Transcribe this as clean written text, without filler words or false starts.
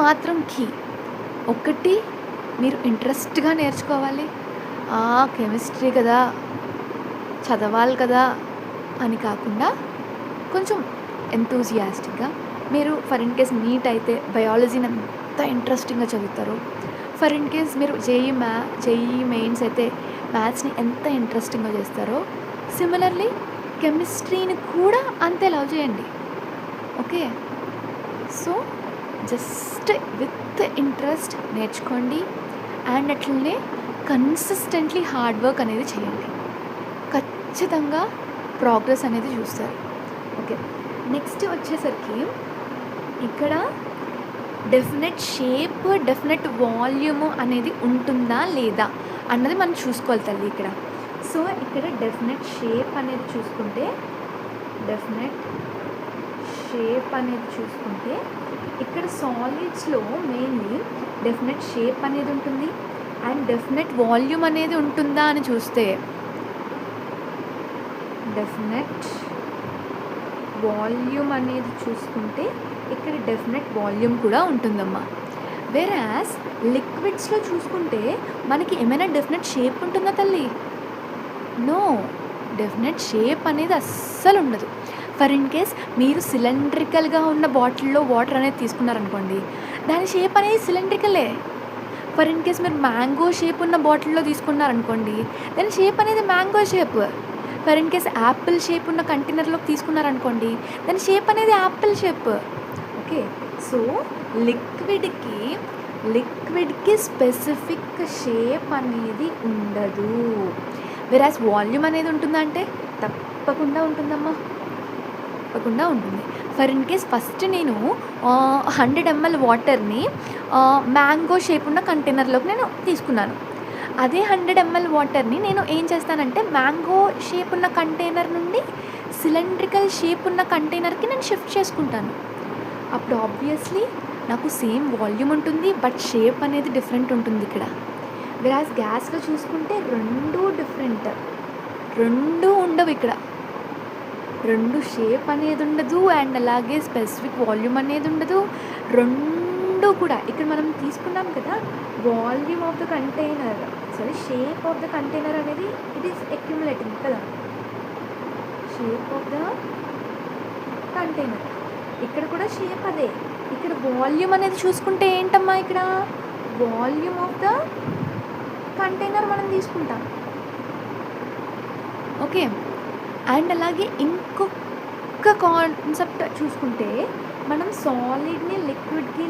మాత్రం కీ. ఒకటి మీరు ఇంట్రెస్ట్‌గా నేర్చుకోవాలి. కెమిస్ట్రీ కదా! చదవాలి కదా! అని కాకుండా కొంచెం ఎంతూజియాస్టిక్‌గా మీరు ఫర్ ఇన్ కేస్ నీట్ అయితే బయాలజీని ఎంత ఇంట్రెస్టింగ్‌గా చదువుతారో, ఫర్ ఇన్ కేస్ మీరు జేఈఈ మెయిన్స్ అయితే మ్యాథ్స్‌ని ఎంత ఇంట్రెస్టింగ్‌గా చేస్తారో, సిమిలర్‌లీ కెమిస్ట్రీని కూడా అంతే లవ్ చేయండి. Okay. So, just with interest నేర్చుకోండి. అండ్ అట్లనే కన్సిస్టెంట్‌లీ హార్డ్ వర్క్ అనేది చేయండి. ఖచ్చితంగా ప్రోగ్రెస్ అనేది చూస్తారు. ఓకే. నెక్స్ట్ వచ్చేసరికి ఇక్కడ డెఫినెట్ షేప్, డెఫినెట్ వాల్యూమ్ అనేది ఉంటుందా లేదా అన్నది మనం చూసుకోవాలి తల్లి ఇక్కడ. సో, ఇక్కడ డెఫినెట్ షేప్ అనేది చూసుకుంటే ఇక్కడ సాలిడ్స్‌లో మెయిన్‌లీ డెఫినెట్ షేప్ అనేది ఉంటుంది. అండ్ డెఫినెట్ వాల్యూమ్ అనేది ఉంటుందా అని చూస్తే డెఫినెట్ వాల్యూమ్ అనేది చూసుకుంటే ఇక్కడ డెఫినెట్ వాల్యూమ్ కూడా ఉంటుందమ్మా. వేరాస్ లిక్విడ్స్‌లో చూసుకుంటే మనకి ఏమైనా డెఫినెట్ షేప్ ఉంటుందా తల్లి? నో. డెఫినెట్ షేప్ అనేది అస్సలు ఉండదు. ఫర్ ఇన్ కేస్ మీరు సిలిండ్రికల్‌గా ఉన్న బాటిల్‌లో వాటర్ అనేది తీసుకున్నారనుకోండి, దాని షేప్ అనేది సిలిండ్రికలే. ఫర్ ఇన్ కేస్ మీరు మ్యాంగో షేప్ ఉన్న బాటిల్‌లో తీసుకున్నారనుకోండి, దాని షేప్ అనేది mango shape. For in case apple shape ఉన్న కంటైనర్‌లోకి తీసుకున్నారనుకోండి, దాని షేప్ అనేది యాపిల్ షేప్. ఓకే. సో, లిక్విడ్‌కి స్పెసిఫిక్ షేప్ అనేది ఉండదు. వేరాస్ వాల్యూమ్ అనేది ఉంటుందా అంటే తప్పకుండా ఉంటుందమ్మా. తప్పకుండా ఉంటుంది. ఫర్ ఇన్ కేస్ ఫస్ట్ నేను 100 ml వాటర్‌ని మ్యాంగో షేప్ ఉన్న కంటైనర్‌లోకి నేను తీసుకున్నాను. అదే 100 ml వాటర్‌ని నేను ఏం చేస్తానంటే మ్యాంగో షేప్ ఉన్న కంటైనర్ నుండి సిలిండ్రికల్ షేప్ ఉన్న కంటైనర్‌కి నేను షిఫ్ట్ చేసుకుంటాను. అప్పుడు ఆబ్వియస్లీ నాకు సేమ్ వాల్యూమ్ ఉంటుంది. బట్ షేప్ అనేది డిఫరెంట్ ఉంటుంది ఇక్కడ. వేరాస్ గ్యాస్‌లో చూసుకుంటే 2 డిఫరెంట్. 2 ఉండవు ఇక్కడ. 2 షేప్ అనేది ఉండదు. అండ్ అలాగే స్పెసిఫిక్ వాల్యూమ్ అనేది ఉండదు. 2 కూడా ఇక్కడ మనం తీసుకున్నాం కదా, volume of the container shape of the container అనేది ఇట్ ఈస్ అక్యుములేటింగ్ కదా, షేప్ ఆఫ్ ద కంటైనర్. ఇక్కడ కూడా షేప్ అదే. ఇక్కడ వాల్యూమ్ అనేది చూసుకుంటే ఏంటమ్మా, ఇక్కడ వాల్యూమ్ ఆఫ్ ద కంటైనర్ మనం తీసుకుంటాం. ఓకే. అండ్ అలాగే ఇంకొక కాన్సెప్ట్ చూసుకుంటే మనం సాలిడ్‌ని లిక్విడ్‌కి